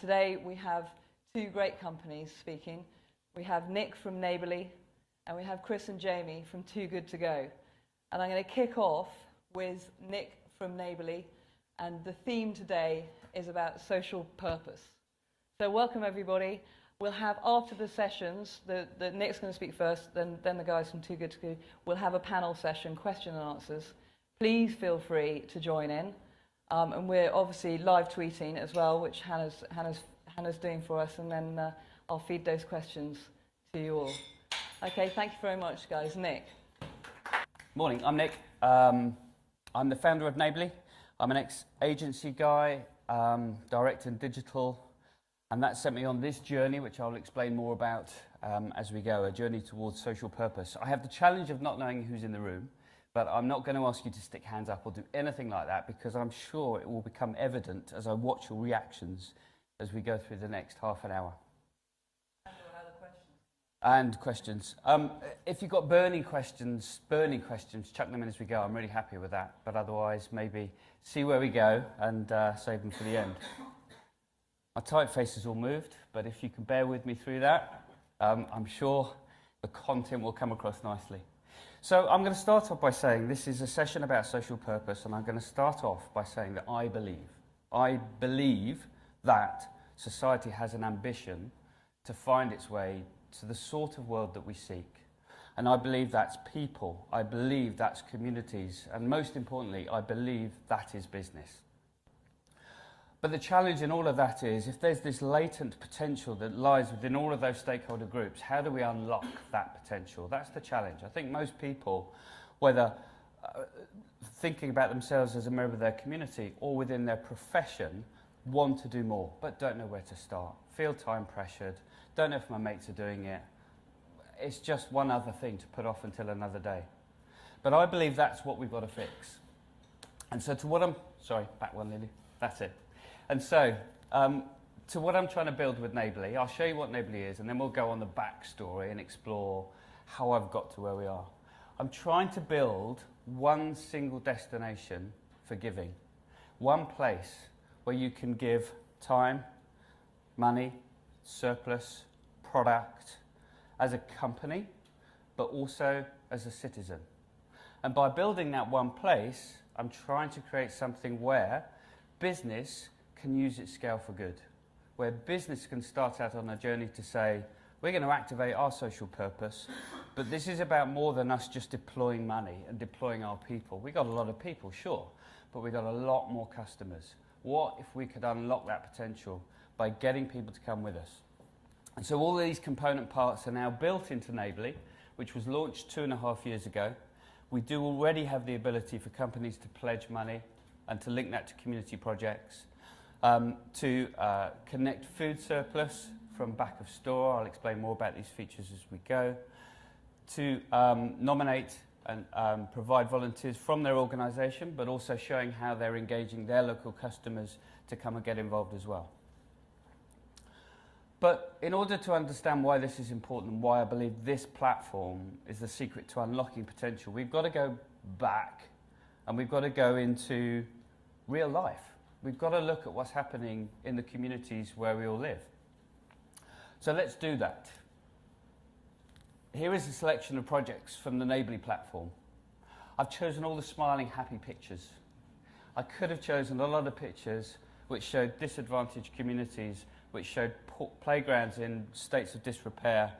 today we have two great companies speaking. We have Nick from Neighbourly, and we have Chris and Jamie from Too Good To Go. And I'm going to kick off with Nick from Neighbourly, and the theme today is about social purpose. So welcome everybody. We'll have, after the sessions, Nick's going to speak first, then the guys from Too Good To Go. We'll have a panel session, question and answers. Please feel free to join in. And we're obviously live tweeting as well, which Hannah's doing for us, and then I'll feed those questions to you all. Okay, thank you very much, guys. Nick. Morning, I'm Nick. I'm the founder of Neighbourly. I'm an ex-agency guy, director in digital, and that sent me on this journey, which I'll explain more about as we go, a journey towards social purpose. I have the challenge of not knowing who's in the room, but I'm not going to ask you to stick hands up or do anything like that, because I'm sure it will become evident as I watch your reactions as we go through the next half an hour. And questions. If you've got burning questions, chuck them in as we go. I'm really happy with that. But otherwise, maybe see where we go and save them for the end. My typeface is all moved, but if you can bear with me through that, I'm sure the content will come across nicely. So I'm going to start off by saying this is a session about social purpose, and I'm going to start off by saying that I believe that society has an ambition to find its way to the sort of world that we seek. And I believe that's people, I believe that's communities, and most importantly, I believe that is business. But the challenge in all of that is, if there's this latent potential that lies within all of those stakeholder groups, how do we unlock that potential? That's the challenge. I think most people, whether thinking about themselves as a member of their community or within their profession, want to do more, but don't know where to start, feel time pressured, don't know if my mates are doing it. It's just one other thing to put off until another day. But I believe that's what we've got to fix. And so to what I'm... Sorry, back one, Lily. That's it. And so, to what I'm trying to build with Neighbourly, I'll show you what Neighbourly is, and then we'll go on the backstory and explore how I've got to where we are. I'm trying to build one single destination for giving. One place where you can give time, money, surplus, product, as a company, but also as a citizen. And by building that one place, I'm trying to create something where business can use its scale for good, where business can start out on a journey to say, we're going to activate our social purpose, but this is about more than us just deploying money and deploying our people. We've got a lot of people, sure, but we've got a lot more customers. What if we could unlock that potential by getting people to come with us? And so all of these component parts are now built into Neighbourly, which was launched 2.5 years ago. We do already have the ability for companies to pledge money and to link that to community projects, to connect food surplus from back of store. I'll explain more about these features as we go, to nominate and provide volunteers from their organisation, but also showing how they're engaging their local customers to come and get involved as well. But in order to understand why this is important and why I believe this platform is the secret to unlocking potential, we've got to go back and we've got to go into real life. We've got to look at what's happening in the communities where we all live. So let's do that. Here is a selection of projects from the Neighbourly platform. I've chosen all the smiling, happy pictures. I could have chosen a lot of pictures which showed disadvantaged communities, which showed playgrounds in states of disrepair,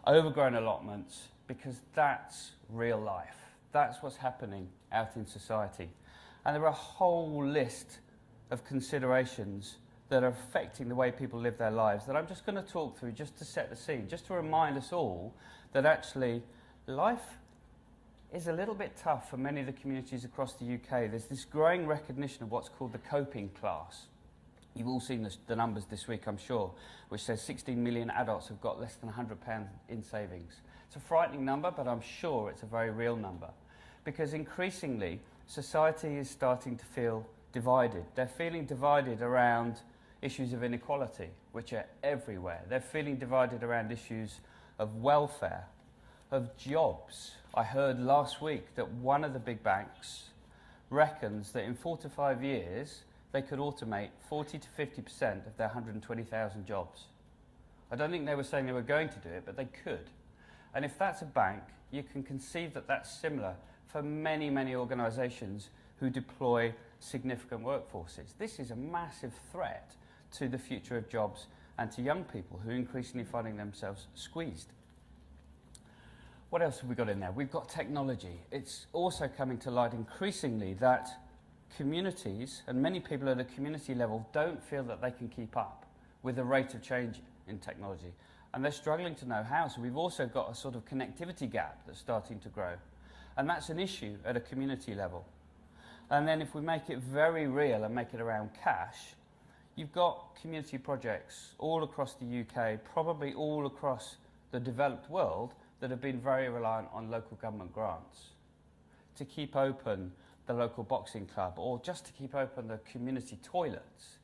overgrown allotments, because that's real life. That's what's happening out in society. And there are a whole list of considerations that are affecting the way people live their lives that I'm just going to talk through just to set the scene, just to remind us all that actually life is a little bit tough for many of the communities across the UK. There's this growing recognition of what's called the coping class. You've all seen the numbers this week, I'm sure, which says 16 million adults have got less than £100 in savings. It's a frightening number, but I'm sure it's a very real number. Because increasingly, society is starting to feel divided. They're feeling divided around issues of inequality, which are everywhere. They're feeling divided around issues of welfare, of jobs. I heard last week that one of the big banks reckons that in 4 to 5 years, they could automate 40 to 50% of their 120,000 jobs. I don't think they were saying they were going to do it, but they could. And if that's a bank, you can conceive that that's similar for many, many organisations who deploy significant workforces. This is a massive threat to the future of jobs and to young people who are increasingly finding themselves squeezed. What else have we got in there? We've got technology. It's also coming to light increasingly that communities, and many people at a community level, don't feel that they can keep up with the rate of change in technology. And they're struggling to know how. So we've also got a sort of connectivity gap that's starting to grow. And that's an issue at a community level. And then if we make it very real and make it around cash, you've got community projects all across the UK, probably all across the developed world, that have been very reliant on local government grants to keep open the local boxing club or just to keep open the community toilets.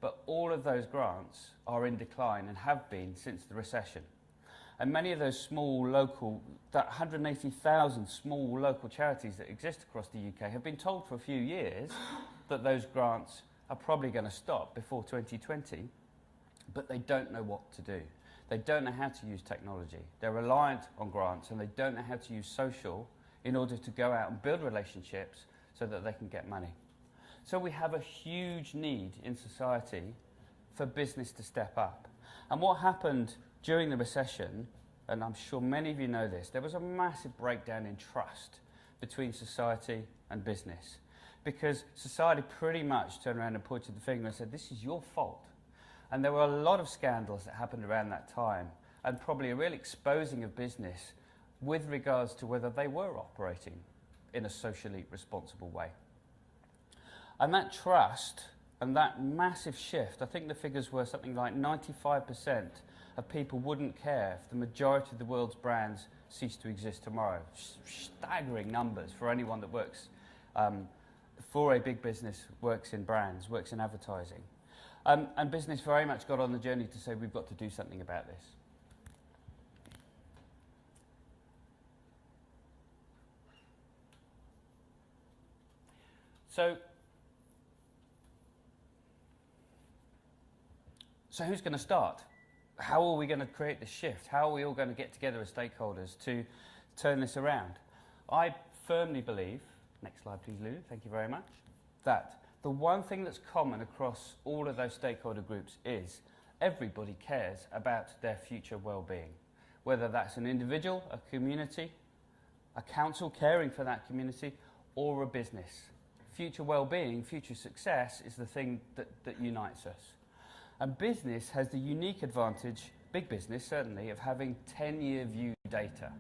But all of those grants are in decline and have been since the recession. And many of those small local, that 180,000 small local charities that exist across the UK have been told for a few years that those grants are probably going to stop before 2020, but they don't know what to do. They don't know how to use technology. They're reliant on grants and they don't know how to use social in order to go out and build relationships so that they can get money. So we have a huge need in society for business to step up. And what happened during the recession, and I'm sure many of you know this, there was a massive breakdown in trust between society and business. Because society pretty much turned around and pointed the finger and said, this is your fault. And there were a lot of scandals that happened around that time, and probably a real exposing of business with regards to whether they were operating in a socially responsible way. And that trust and that massive shift, I think the figures were something like 95% of people wouldn't care if the majority of the world's brands ceased to exist tomorrow. Staggering numbers for anyone that works for a big business, works in brands, works in advertising. And business very much got on the journey to say we've got to do something about this. So who's going to start? How are we going to create the shift? How are we all going to get together as stakeholders to turn this around? I firmly believe, next slide please Lou, thank you very much, that the one thing that's common across all of those stakeholder groups is everybody cares about their future well-being. Whether that's an individual, a community, a council caring for that community, or a business. Future well-being, future success is the thing that unites us. And business has the unique advantage, big business certainly, of having 10-year view data.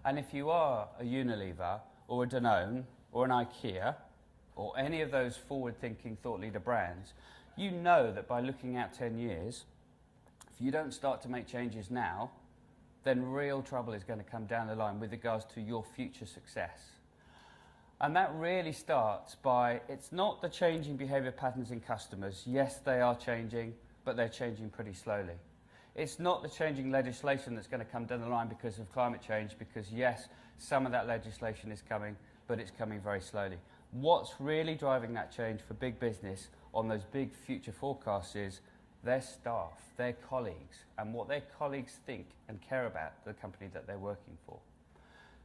And if you are a Unilever, or a Danone, or an IKEA, or any of those forward-thinking thought leader brands, you know that by looking out 10 years, if you don't start to make changes now, then real trouble is going to come down the line with regards to your future success. And that really starts by, it's not the changing behaviour patterns in customers. Yes, they are changing, but they're changing pretty slowly. It's not the changing legislation that's going to come down the line because of climate change, because yes, some of that legislation is coming, but it's coming very slowly. What's really driving that change for big business on those big future forecasts is their staff, their colleagues, and what their colleagues think and care about the company that they're working for.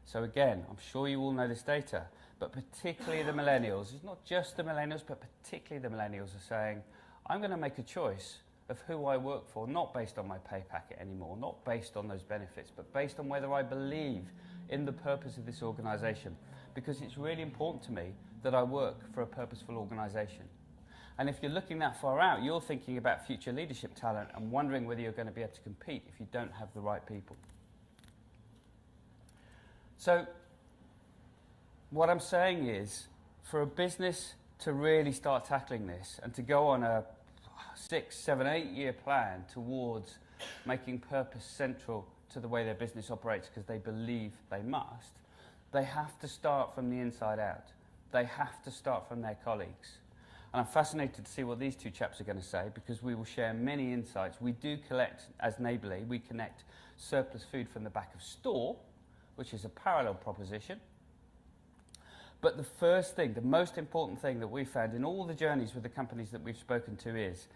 So again, I'm sure you all know this data, but particularly the millennials, it's not just the millennials, but particularly the millennials are saying, I'm going to make a choice of who I work for, not based on my pay packet anymore, not based on those benefits, but based on whether I believe in the purpose of this organisation. Because it's really important to me that I work for a purposeful organisation. And if you're looking that far out, you're thinking about future leadership talent and wondering whether you're going to be able to compete if you don't have the right people. So what I'm saying is, for a business to really start tackling this and to go on a 6, 7, 8 year plan towards making purpose central to the way their business operates because they believe they must, they have to start from the inside out. They have to start from their colleagues. And I'm fascinated to see what these two chaps are going to say, because we will share many insights. We do collect, as Neighbourly, we connect surplus food from the back of store, which is a parallel proposition. But the first thing, the most important thing that we found in all the journeys with the companies that we've spoken to is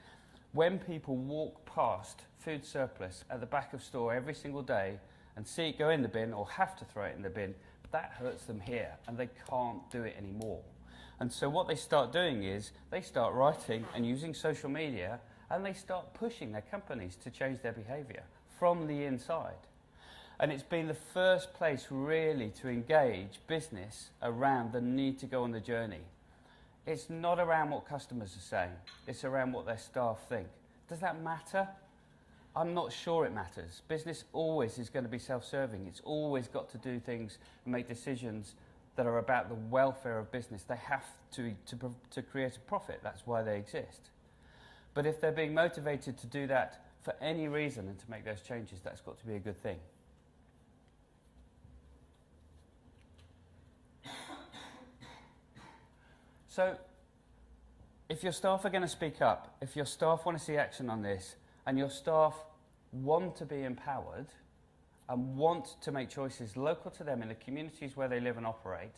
when people walk past food surplus at the back of store every single day and see it go in the bin or have to throw it in the bin, that hurts them here and they can't do it anymore. And so what they start doing is they start writing and using social media and they start pushing their companies to change their behaviour from the inside. And it's been the first place really to engage business around the need to go on the journey. It's not around what customers are saying, it's around what their staff think. Does that matter? I'm not sure it matters. Business always is going to be self-serving. It's always got to do things and make decisions that are about the welfare of business. They have to create a profit. That's why they exist. But if they're being motivated to do that for any reason and to make those changes, that's got to be a good thing. So, if your staff are going to speak up, if your staff want to see action on this, and your staff want to be empowered and want to make choices local to them in the communities where they live and operate,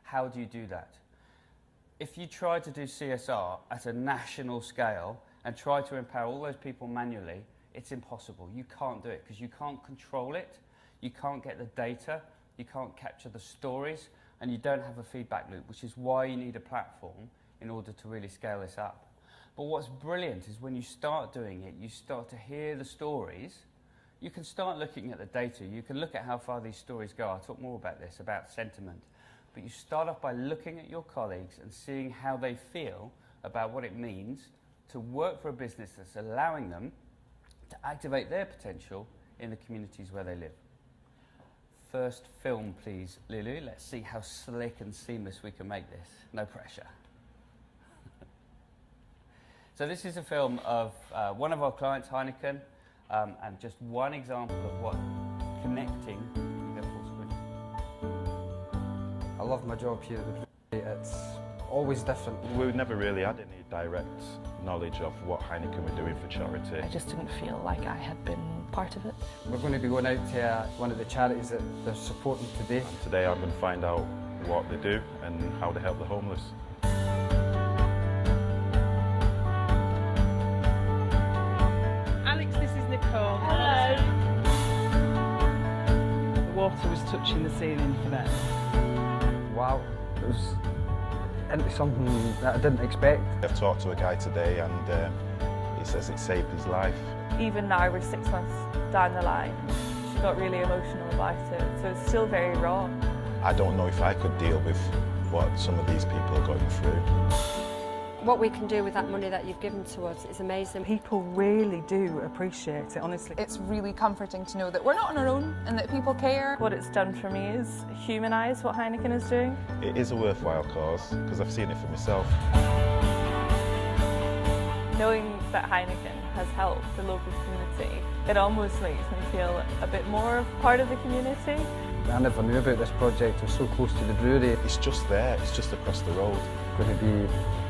how do you do that? If you try to do CSR at a national scale and try to empower all those people manually, it's impossible. You can't do it because you can't control it, you can't get the data, you can't capture the stories, and you don't have a feedback loop, which is why you need a platform in order to really scale this up. But what's brilliant is when you start doing it, you start to hear the stories, you can start looking at the data, you can look at how far these stories go. I'll talk more about this, about sentiment. But you start off by looking at your colleagues and seeing how they feel about what it means to work for a business that's allowing them to activate their potential in the communities where they live. First film, please, Lulu. Let's see how slick and seamless we can make this. No pressure. So this is a film of one of our clients, Heineken, and just one example of what connecting. You go full screen. I love my job here at the brewery. It's always different. We never really had any direct knowledge of what Heineken were doing for charity. I just didn't feel like I had been part of it. We're going to be going out to one of the charities that they're supporting today. And today I'm going to find out what they do and how they help the homeless. Alex, this is Nicole. Hello. The water was touching the ceiling for them. Wow, it was into something that I didn't expect. I've talked to a guy today and he says it saved his life. Even now we're 6 months down the line, she got really emotional about it, so it's still very raw. I don't know if I could deal with what some of these people are going through. What we can do with that money that you've given to us is amazing. People really do appreciate it, honestly. It's really comforting to know that we're not on our own and that people care. What it's done for me is humanise what Heineken is doing. It is a worthwhile cause because I've seen it for myself. Knowing that Heineken has helped the local community, it almost makes me feel a bit more part of the community. I never knew about this project. It was so close to the brewery. It's just there, it's just across the road. It's going to be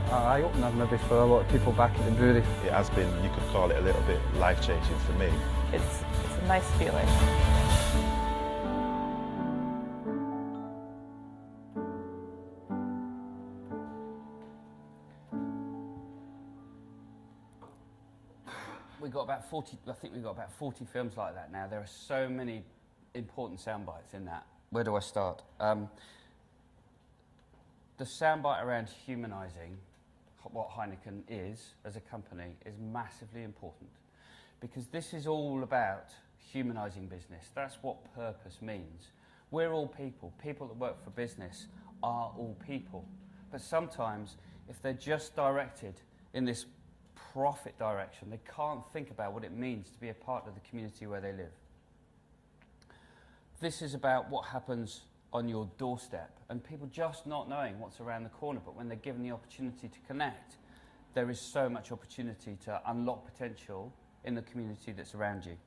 an eye-opener maybe for a lot of people back at the brewery. It has been, you could call it a little bit life-changing for me. It's a nice feeling. We've got about 40, I think we've got about 40 films like that now. There are so many important sound bites in that. Where do I start? The soundbite around humanising what Heineken is as a company is massively important because this is all about humanising business. That's what purpose means. We're all people. People that work for business are all people. But sometimes, if they're just directed in this profit direction, they can't think about what it means to be a part of the community where they live. This is about what happens on your doorstep and people just not knowing what's around the corner, but when they're given the opportunity to connect, there is so much opportunity to unlock potential in the community that's around you.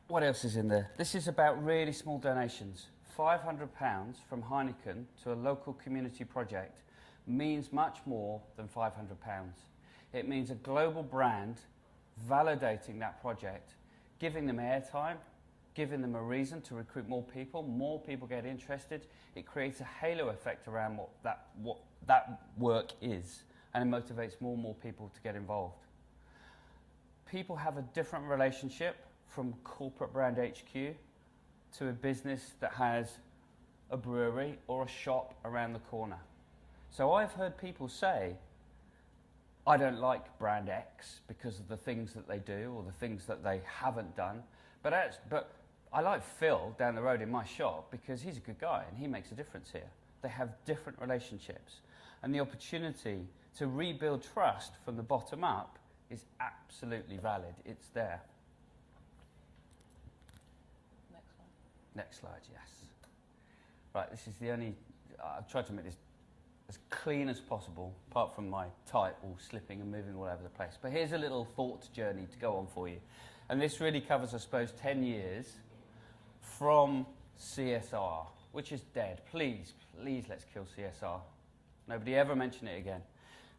What else is in there? This is about really small donations. £500 from Heineken to a local community project means much more than £500. It means a global brand validating that project, giving them airtime, giving them a reason to recruit more people get interested, it creates a halo effect around what that work is, and it motivates more and more people to get involved. People have a different relationship from corporate brand HQ to a business that has a brewery or a shop around the corner. So I've heard people say, I don't like brand X because of the things that they do or the things that they haven't done, but I like Phil down the road in my shop because he's a good guy and he makes a difference here. They have different relationships, and the opportunity to rebuild trust from the bottom up is absolutely valid. It's there. Next one. Next slide, yes. Right, this is the only, I've tried to make this as clean as possible, apart from my type all slipping and moving all over the place. But here's a little thought journey to go on for you. And this really covers, I suppose, 10 years from CSR, which is dead. Please, please let's kill CSR. Nobody ever mention it again.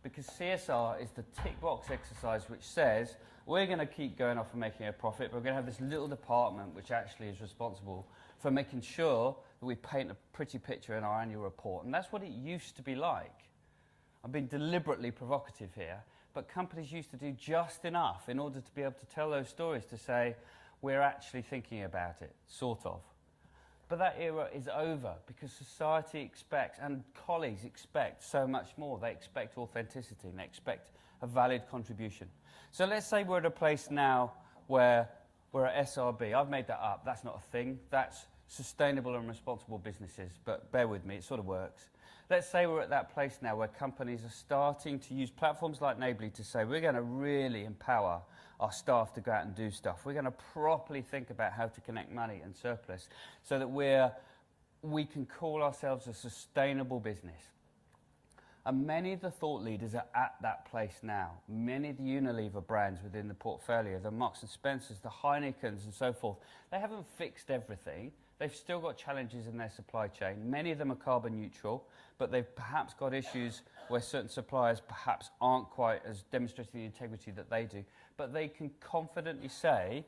Because CSR is the tick box exercise which says, we're going to keep going off and making a profit, but we're going to have this little department which actually is responsible for making sure that we paint a pretty picture in our annual report. And that's what it used to be like. I'm being deliberately provocative here, but companies used to do just enough in order to be able to tell those stories to say, we're actually thinking about it, sort of. But that era is over because society expects, and colleagues expect so much more. They expect authenticity and they expect a valid contribution. So let's say we're at a place now where we're at SRB. I've made that up. That's not a thing. That's sustainable and responsible businesses. But bear with me, it sort of works. Let's say we're at that place now where companies are starting to use platforms like Neighbourly to say, we're going to really empower our staff to go out and do stuff. We're going to properly think about how to connect money and surplus so that we can call ourselves a sustainable business. And many of the thought leaders are at that place now. Many of the Unilever brands within the portfolio, the Marks and Spencers, the Heinekens and so forth, they haven't fixed everything. They've still got challenges in their supply chain. Many of them are carbon neutral, but they've perhaps got issues where certain suppliers perhaps aren't quite as demonstrating the integrity that they do. But they can confidently say,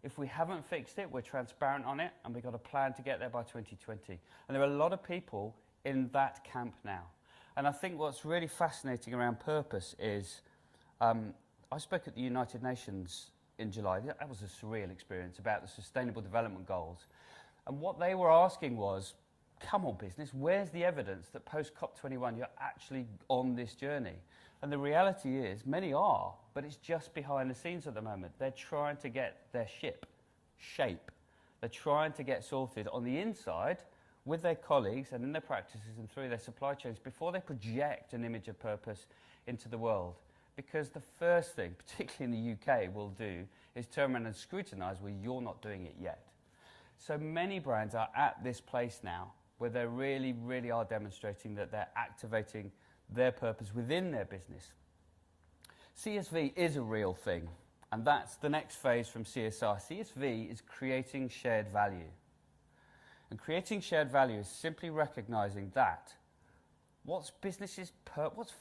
if we haven't fixed it, we're transparent on it, and we've got a plan to get there by 2020. And there are a lot of people in that camp now. And I think what's really fascinating around purpose is, I spoke at the United Nations in July. That was a surreal experience about the Sustainable Development Goals. And what they were asking was, come on business, where's the evidence that post-COP21 you're actually on this journey? And the reality is, many are, but it's just behind the scenes at the moment. They're trying to get their shape. They're trying to get sorted on the inside with their colleagues and in their practices and through their supply chains before they project an image of purpose into the world. Because the first thing, particularly in the UK, we'll do is turn around and scrutinise where you're not doing it yet. So many brands are at this place now where they really, really are demonstrating that they're activating their purpose within their business. CSV is a real thing, and that's the next phase from CSR. CSV is creating shared value. And creating shared value is simply recognising that what's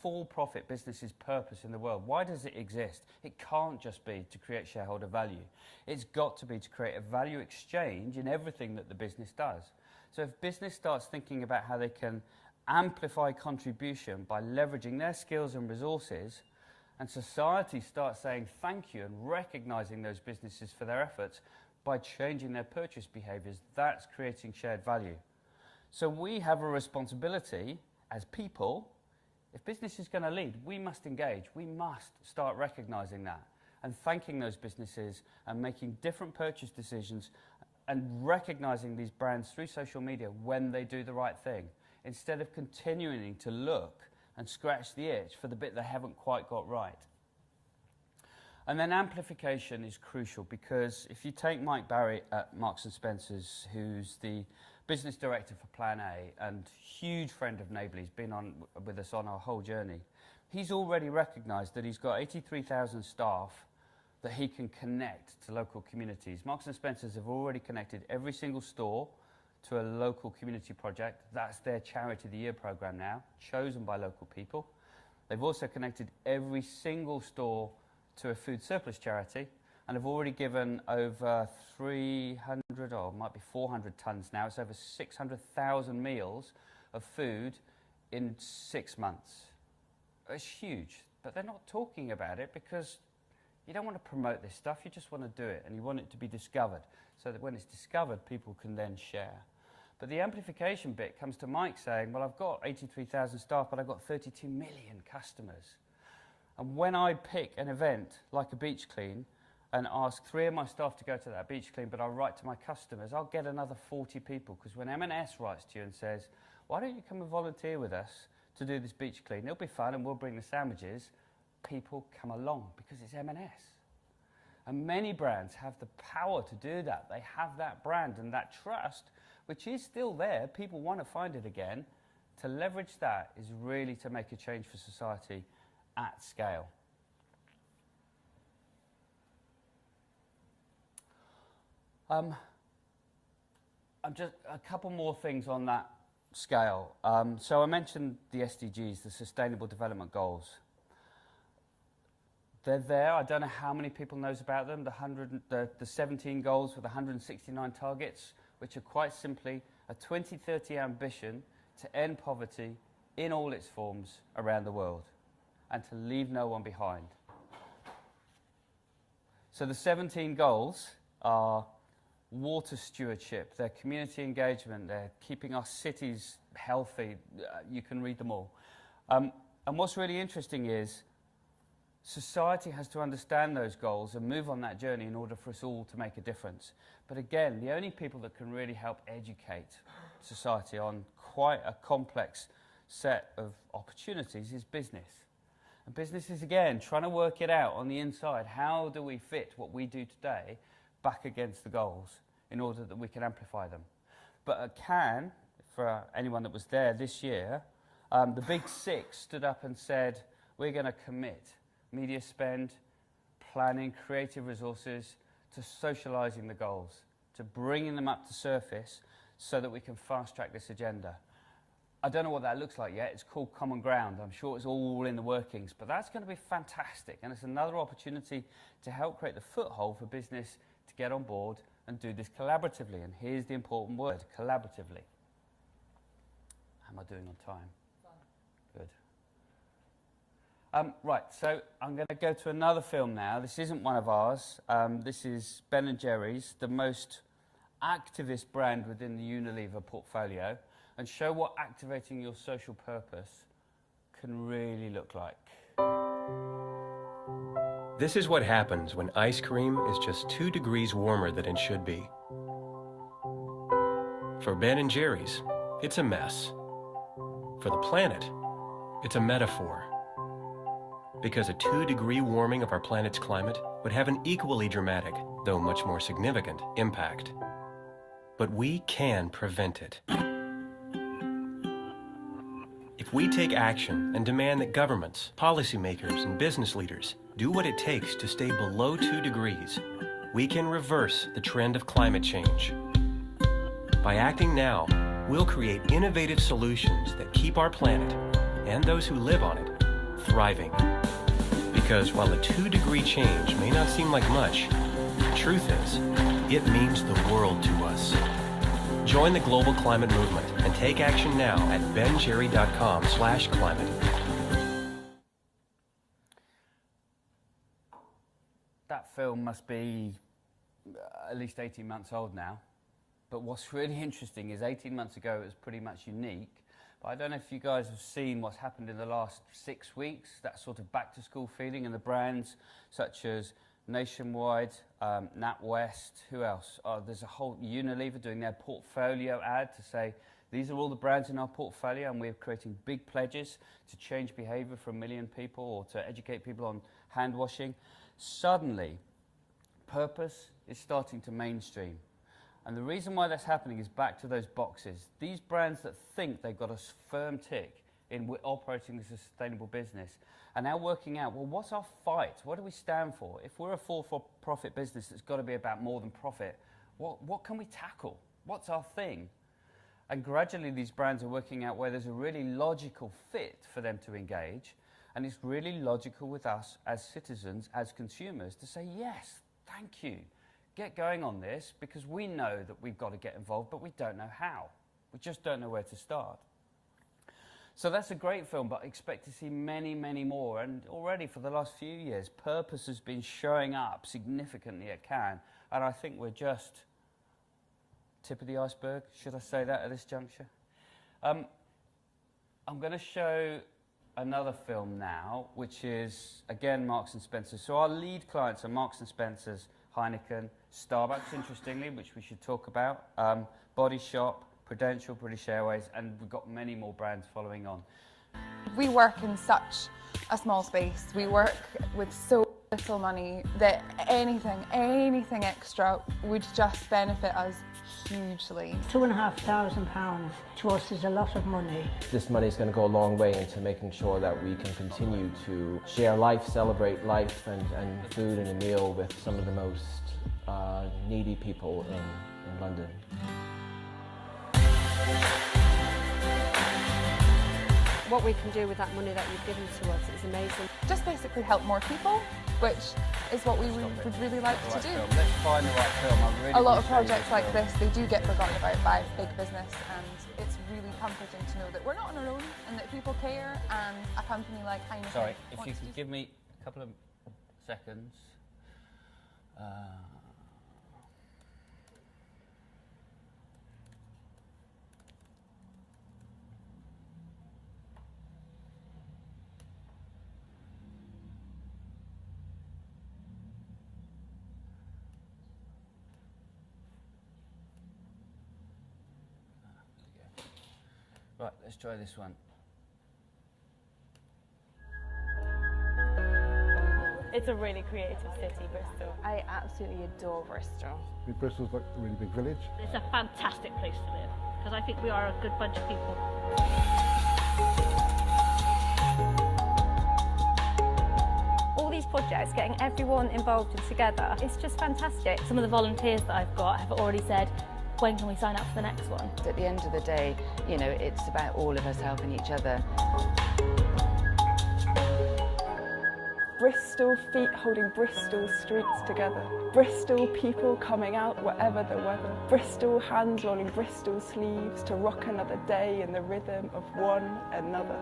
for-profit business's purpose in the world? Why does it exist? It can't just be to create shareholder value. It's got to be to create a value exchange in everything that the business does. So if business starts thinking about how they can amplify contribution by leveraging their skills and resources, and society starts saying thank you and recognising those businesses for their efforts by changing their purchase behaviours, that's creating shared value. So we have a responsibility as people. If business is going to lead, we must engage. We must start recognising that and thanking those businesses and making different purchase decisions and recognising these brands through social media when they do the right thing, instead of continuing to look and scratch the itch for the bit they haven't quite got right. And then amplification is crucial, because if you take Mike Barry at Marks and Spencers, who's the business director for Plan A and huge friend of Neighbourly, he's been on with us on our whole journey, he's already recognised that he's got 83,000 staff that he can connect to local communities. Marks and Spencers have already connected every single store to a local community project. That's their Charity of the Year programme now, chosen by local people. They've also connected every single store to a food surplus charity, and have already given over 300, or it might be 400 tonnes now. It's over 600,000 meals of food in 6 months. It's huge, but they're not talking about it because you don't want to promote this stuff, you just want to do it, and you want it to be discovered, so that when it's discovered, people can then share. But the amplification bit comes to Mike saying, well, I've got 83,000 staff, but I've got 32 million customers. And when I pick an event like a beach clean and ask 3 of my staff to go to that beach clean, but I'll write to my customers, I'll get another 40 people. Because when M&S writes to you and says, why don't you come and volunteer with us to do this beach clean? It'll be fun and we'll bring the sandwiches. People come along because it's M&S. And many brands have the power to do that. They have that brand and that trust, which is still there. People want to find it again. To leverage that is really to make a change for society at scale. Just a couple more things on that scale. So I mentioned the SDGs, the Sustainable Development Goals. They're there. I don't know how many people knows about them. The 17 goals with 169 targets, which are quite simply a 2030 ambition to end poverty in all its forms around the world and to leave no one behind. So the 17 goals are water stewardship, they're community engagement, they're keeping our cities healthy. You can read them all. And what's really interesting is society has to understand those goals and move on that journey in order for us all to make a difference. But again, the only people that can really help educate society on quite a complex set of opportunities is business. And business is, again, trying to work it out on the inside. How do we fit what we do today back against the goals in order that we can amplify them? But at Cannes, for anyone that was there this year, the Big Six stood up and said, we're going to commit media spend, planning, creative resources to socialising the goals, to bringing them up to surface so that we can fast-track this agenda. I don't know what that looks like yet. It's called Common Ground. I'm sure it's all in the workings, but that's going to be fantastic, and it's another opportunity to help create the foothold for business to get on board and do this collaboratively. And here's the important word, collaboratively. How am I doing on time? Good. Right, so I'm going to go to another film now. This isn't one of ours. This is Ben & Jerry's, the most activist brand within the Unilever portfolio, and show what activating your social purpose can really look like. This is what happens when ice cream is just 2 degrees warmer than it should be. For Ben & Jerry's, it's a mess. For the planet, it's a metaphor. Because a 2-degree warming of our planet's climate would have an equally dramatic, though much more significant, impact. But we can prevent it. If we take action and demand that governments, policymakers, and business leaders do what it takes to stay below 2 degrees, we can reverse the trend of climate change. By acting now, we'll create innovative solutions that keep our planet, and those who live on it, thriving. Because while a 2-degree change may not seem like much, the truth is, it means the world to us. Join the global climate movement and take action now at benjerry.com/climate. That film must be at least 18 months old now. But what's really interesting is 18 months ago it was pretty much unique. But I don't know if you guys have seen what's happened in the last 6 weeks, that sort of back-to-school feeling, and the brands such as Nationwide, NatWest, who else? There's a whole Unilever doing their portfolio ad to say, these are all the brands in our portfolio, and we're creating big pledges to change behaviour for 1 million people or to educate people on hand washing. Suddenly, purpose is starting to mainstream. And the reason why that's happening is back to those boxes. These brands that think they've got a firm tick in operating as a sustainable business are now working out, well, what's our fight? What do we stand for? If we're a for-profit business that's got to be about more than profit, what can we tackle? What's our thing? And gradually these brands are working out where there's a really logical fit for them to engage, and it's really logical with us as citizens, as consumers, to say, yes, thank you. Get going on this, because we know that we've got to get involved, but we don't know how. We just don't know where to start. So that's a great film, but I expect to see many, many more. And already for the last few years, purpose has been showing up significantly at Cannes. And I think we're just tip of the iceberg. Should I say that at this juncture? I'm going to show another film now, which is, again, Marks & Spencer. So our lead clients are Marks & Spencer's, Heineken, Starbucks, interestingly, which we should talk about, Body Shop, Prudential, British Airways, and we've got many more brands following on. We work in such a small space. We work with so little money that anything extra would just benefit us hugely. £2,500 to us is a lot of money. This money is going to go a long way into making sure that we can continue to share life, celebrate life, and food and a meal with some of the most needy people in London. What we can do with that money that you've given to us is amazing. Just basically help more people, which is what we would really like to do. Let's find the right film. A lot of projects like this, they do get forgotten about by big business, and it's really comforting to know that we're not on our own and that people care, and a company like Heineken. Sorry, if you could give me a couple of seconds. Right, let's try this one. It's a really creative city, Bristol. I absolutely adore Bristol. Bristol's like a really big village. It's a fantastic place to live, because I think we are a good bunch of people. All these projects, getting everyone involved and together, it's just fantastic. Some of the volunteers that I've got have already said, when can we sign up for the next one? At the end of the day, you know, it's about all of us helping each other. Bristol feet holding Bristol streets together. Bristol people coming out whatever the weather. Bristol hands rolling Bristol sleeves to rock another day in the rhythm of one another.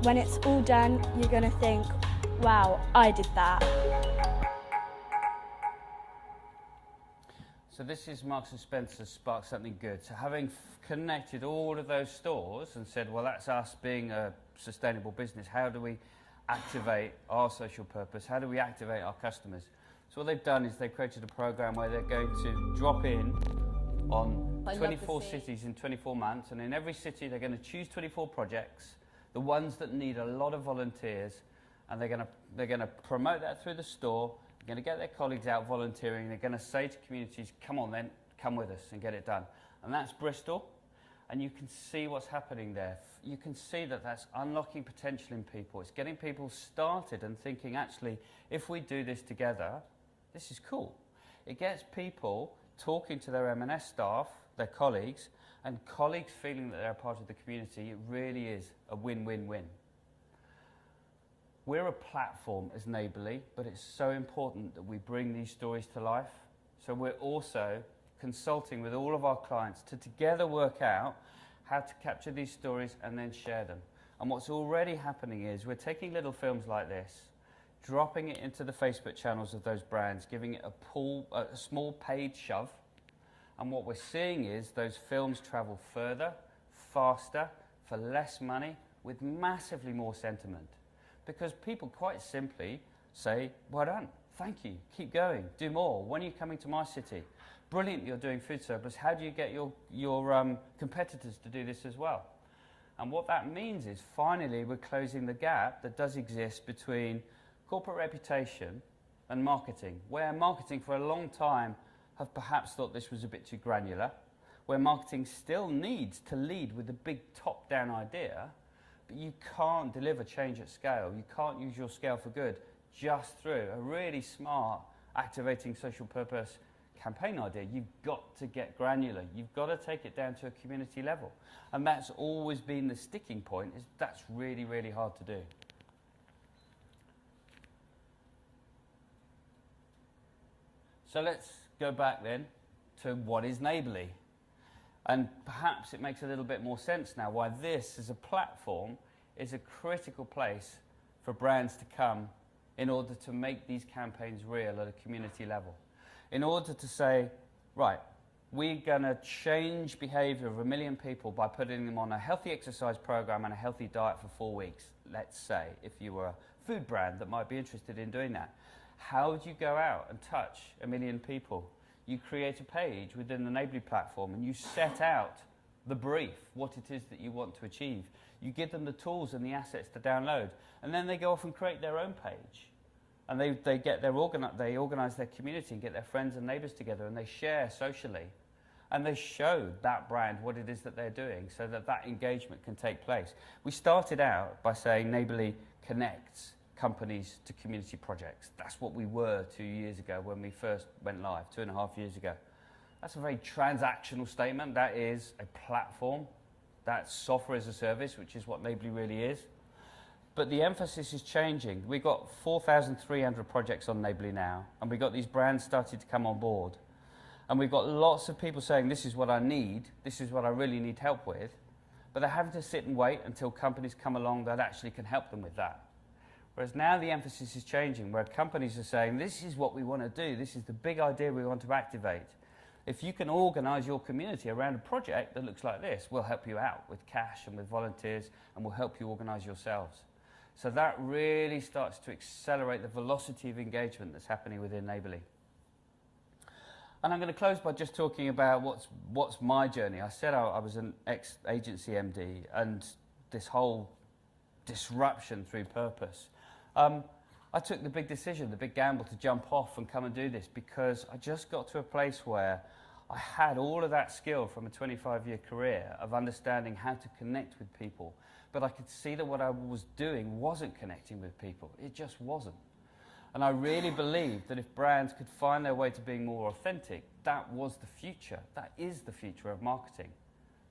When it's all done, you're going to think, wow, I did that. So this is Marks & Spencer's Spark Something Good. So having connected all of those stores and said, well, that's us being a sustainable business, how do we activate our social purpose? How do we activate our customers? So what they've done is they've created a program where they're going to drop in on 24 cities in 24 months, and in every city they're going to choose 24 projects, the ones that need a lot of volunteers, and they're going to promote that through the store. They're going to get their colleagues out volunteering. They're going to say to communities, come on then, come with us and get it done. And that's Bristol, and you can see what's happening there. You can see that that's unlocking potential in people. It's getting people started and thinking, actually, if we do this together, this is cool. It gets people talking to their M&S staff, their colleagues, and colleagues feeling that they're a part of the community. It really is a win-win-win. We're a platform as Neighbourly, but it's so important that we bring these stories to life. So we're also consulting with all of our clients to together work out how to capture these stories and then share them. And what's already happening is we're taking little films like this, dropping it into the Facebook channels of those brands, giving it a small paid shove. And what we're seeing is those films travel further, faster, for less money, with massively more sentiment. Because people quite simply say, well done, thank you, keep going, do more. When are you coming to my city? Brilliant, you're doing food surplus. How do you get your competitors to do this as well? And what that means is finally we're closing the gap that does exist between corporate reputation and marketing, where marketing for a long time have perhaps thought this was a bit too granular, where marketing still needs to lead with a big top-down idea, but you can't deliver change at scale. You can't use your scale for good just through a really smart activating social purpose campaign idea, you've got to get granular. You've got to take it down to a community level. And that's always been the sticking point, is that's really, really hard to do. So let's go back then to what is Neighbourly. And perhaps it makes a little bit more sense now why this as a platform is a critical place for brands to come in order to make these campaigns real at a community level. In order to say, right, we're going to change behaviour of 1 million people by putting them on a healthy exercise program and a healthy diet for 4 weeks, let's say, if you were a food brand that might be interested in doing that. How would you go out and touch 1 million people? You create a page within the Neighbourly platform and you set out the brief, what it is that you want to achieve. You give them the tools and the assets to download, and then they go off and create their own page. And they organise their community and get their friends and neighbours together, and they share socially. And they show that brand what it is that they're doing so that that engagement can take place. We started out by saying Neighbourly connects companies to community projects. That's what we were 2 years ago when we first went live, 2.5 years ago. That's a very transactional statement. That is a platform. That's software as a service, which is what Neighbourly really is. But the emphasis is changing. We've got 4,300 projects on Neighbourly now, and we've got these brands starting to come on board. And we've got lots of people saying, this is what I need, this is what I really need help with, but they're having to sit and wait until companies come along that actually can help them with that. Whereas now the emphasis is changing, where companies are saying, this is what we want to do, this is the big idea we want to activate. If you can organise your community around a project that looks like this, we'll help you out with cash and with volunteers, and we'll help you organise yourselves. So that really starts to accelerate the velocity of engagement that's happening within Neighbourly. And I'm going to close by just talking about what's my journey. I said I was an ex-agency MD, and this whole disruption through purpose. I took the big decision, the big gamble to jump off and come and do this because I just got to a place where I had all of that skill from a 25-year career of understanding how to connect with people, but I could see that what I was doing wasn't connecting with people. It just wasn't. And I really believed that if brands could find their way to being more authentic, that was the future. That is the future of marketing.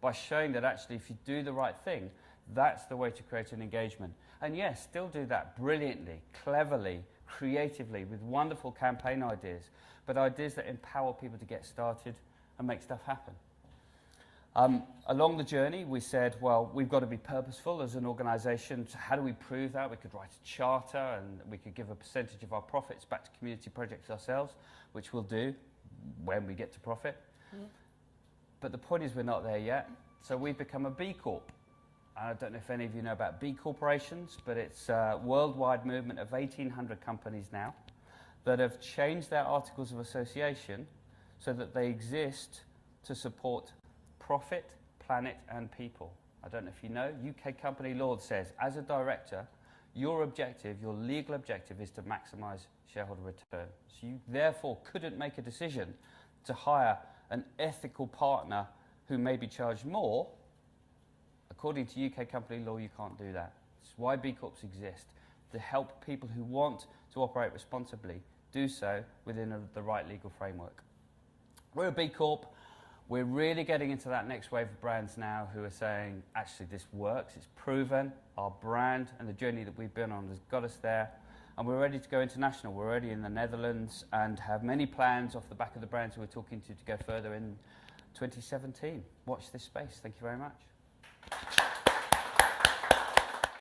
By showing that actually if you do the right thing, that's the way to create an engagement. And yes, still do that brilliantly, cleverly, creatively, with wonderful campaign ideas, but ideas that empower people to get started and make stuff happen. Along the journey, we said, well, we've got to be purposeful as an organisation. So how do we prove that? We could write a charter and we could give a percentage of our profits back to community projects ourselves, which we'll do when we get to profit. Mm. But the point is we're not there yet. So we've become a B Corp. I don't know if any of you know about B corporations, but it's a worldwide movement of 1,800 companies now that have changed their articles of association so that they exist to support profit, planet and people. I don't know if you know, UK company law says as a director, your objective, your legal objective is to maximise shareholder return. So you therefore couldn't make a decision to hire an ethical partner who may be charged more. According to UK company law, you can't do that. It's why B Corps exist, to help people who want to operate responsibly do so within the right legal framework. We're a B Corp. We're really getting into that next wave of brands now who are saying, actually, this works, it's proven, our brand and the journey that we've been on has got us there, and we're ready to go international. We're already in the Netherlands and have many plans off the back of the brands we're talking to go further in 2017. Watch this space. Thank you very much.